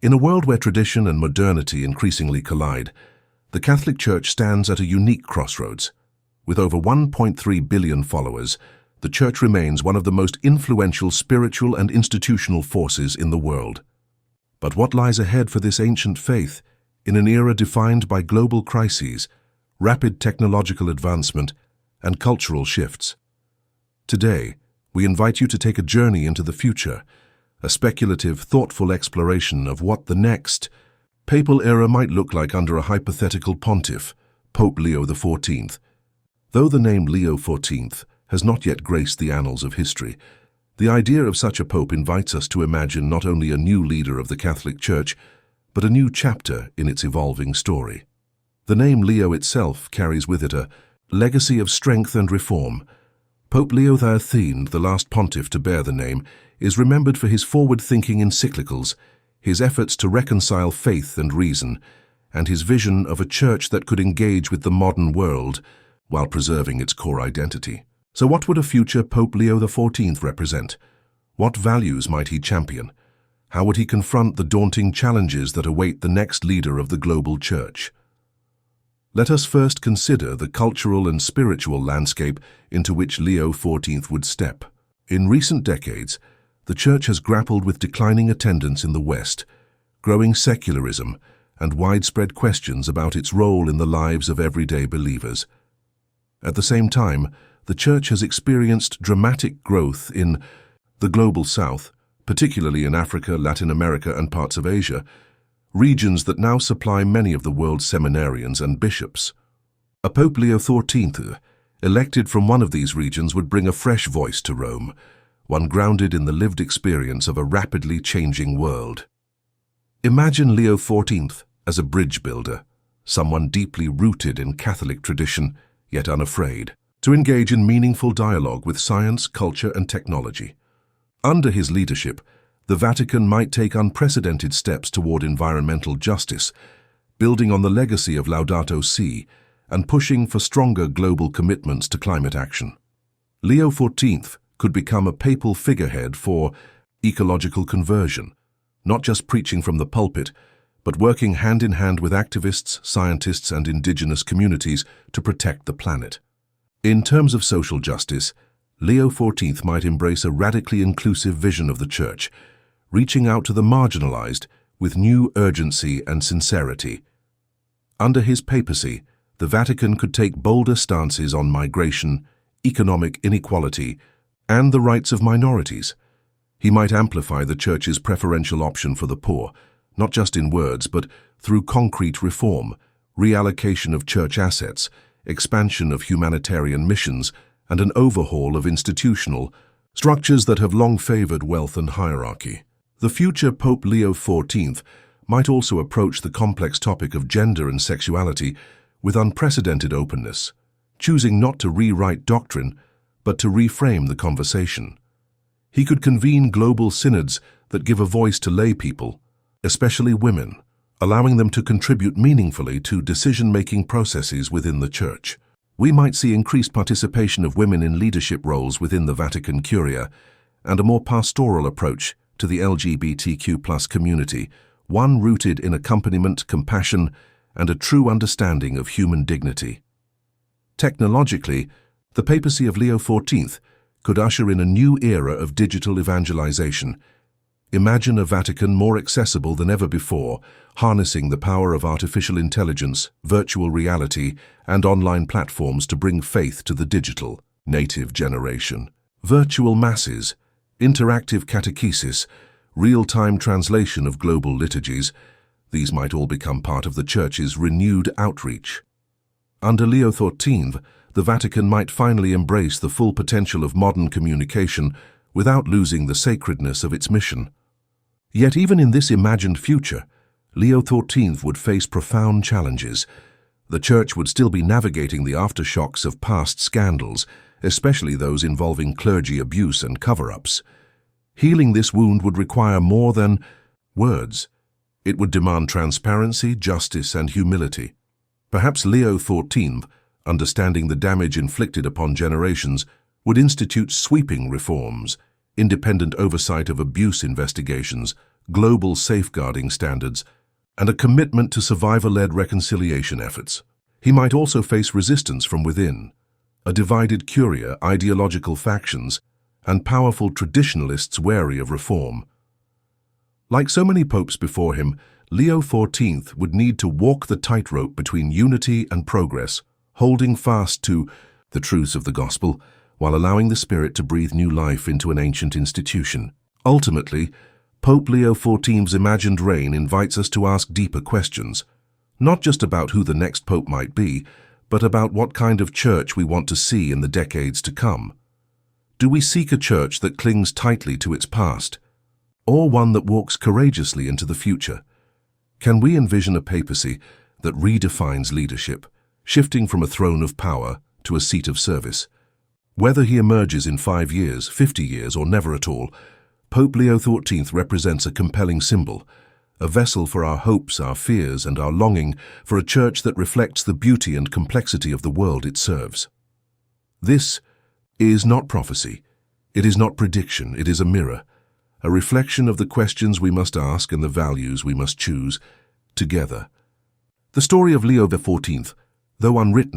In a world where tradition and modernity increasingly collide, the Catholic Church stands at a unique crossroads. With over 1.3 billion followers, the Church remains one of the most influential spiritual and institutional forces in the world. But what lies ahead for this ancient faith in an era defined by global crises, rapid technological advancement, and cultural shifts? Today, we invite you to take a journey into the future, a speculative, thoughtful exploration of what the next papal era might look like under a hypothetical pontiff, Pope Leo XIV. Though the name Leo XIV has not yet graced the annals of history, the idea of such a pope invites us to imagine not only a new leader of the Catholic Church, but a new chapter in its evolving story. The name Leo itself carries with it a legacy of strength and reform. Pope Leo XIV, the last pontiff to bear the name, is remembered for his forward-thinking encyclicals, his efforts to reconcile faith and reason, and his vision of a church that could engage with the modern world while preserving its core identity. So what would a future Pope Leo XIV represent? What values might he champion? How would he confront the daunting challenges that await the next leader of the global church? Let us first consider the cultural and spiritual landscape into which Leo XIV would step. In recent decades, the Church has grappled with declining attendance in the West, growing secularism, and widespread questions about its role in the lives of everyday believers. At the same time, the Church has experienced dramatic growth in the global South, particularly in Africa, Latin America, and parts of Asia, regions that now supply many of the world's seminarians and bishops. A Pope Leo XIV, elected from one of these regions, would bring a fresh voice to Rome, one grounded in the lived experience of a rapidly changing world. Imagine Leo XIV as a bridge builder, someone deeply rooted in Catholic tradition, yet unafraid to engage in meaningful dialogue with science, culture, and technology. Under his leadership, the Vatican might take unprecedented steps toward environmental justice, building on the legacy of Laudato Si and pushing for stronger global commitments to climate action. Leo XIV could become a papal figurehead for ecological conversion, not just preaching from the pulpit, but working hand in hand with activists, scientists, and indigenous communities to protect the planet. In terms of social justice, Leo XIV might embrace a radically inclusive vision of the Church, reaching out to the marginalized with new urgency and sincerity. Under his papacy, the Vatican could take bolder stances on migration, economic inequality, and the rights of minorities. He might amplify the Church's preferential option for the poor, not just in words, but through concrete reform, reallocation of church assets, expansion of humanitarian missions, and an overhaul of institutional structures that have long favored wealth and hierarchy. The future Pope Leo XIV might also approach the complex topic of gender and sexuality with unprecedented openness, choosing not to rewrite doctrine, but to reframe the conversation. He could convene global synods that give a voice to lay people, especially women, allowing them to contribute meaningfully to decision-making processes within the Church. We might see increased participation of women in leadership roles within the Vatican Curia and a more pastoral approach to the LGBTQ+ community, one rooted in accompaniment, compassion, and a true understanding of human dignity. Technologically, the papacy of Leo XIV could usher in a new era of digital evangelization. Imagine a Vatican more accessible than ever before, harnessing the power of artificial intelligence, virtual reality, and online platforms to bring faith to the digital native generation. Virtual masses, interactive catechesis, real-time translation of global liturgies, these might all become part of the Church's renewed outreach. Under Leo XIV, the Vatican might finally embrace the full potential of modern communication without losing the sacredness of its mission. Yet even in this imagined future, Leo XIV would face profound challenges. The Church would still be navigating the aftershocks of past scandals, especially those involving clergy abuse and cover-ups. Healing this wound would require more than words. It would demand transparency, justice, and humility. Perhaps Leo XIV, understanding the damage inflicted upon generations, would institute sweeping reforms, independent oversight of abuse investigations, global safeguarding standards, and a commitment to survivor-led reconciliation efforts. He might also face resistance from within, a divided curia, ideological factions, and powerful traditionalists wary of reform. Like so many popes before him, Leo XIV would need to walk the tightrope between unity and progress, holding fast to the truths of the gospel while allowing the Spirit to breathe new life into an ancient institution. Ultimately, Pope Leo XIV's imagined reign invites us to ask deeper questions, not just about who the next pope might be, but about what kind of church we want to see in the decades to come. Do we seek a church that clings tightly to its past, or one that walks courageously into the future? Can we envision a papacy that redefines leadership, shifting from a throne of power to a seat of service? Whether he emerges in 5 years, 50 years, or never at all, Pope Leo XIV represents a compelling symbol, a vessel for our hopes, our fears, and our longing for a church that reflects the beauty and complexity of the world it serves. This is not prophecy. It is not prediction. It is a mirror, a reflection of the questions we must ask and the values we must choose together. The story of Leo XIV, though unwritten,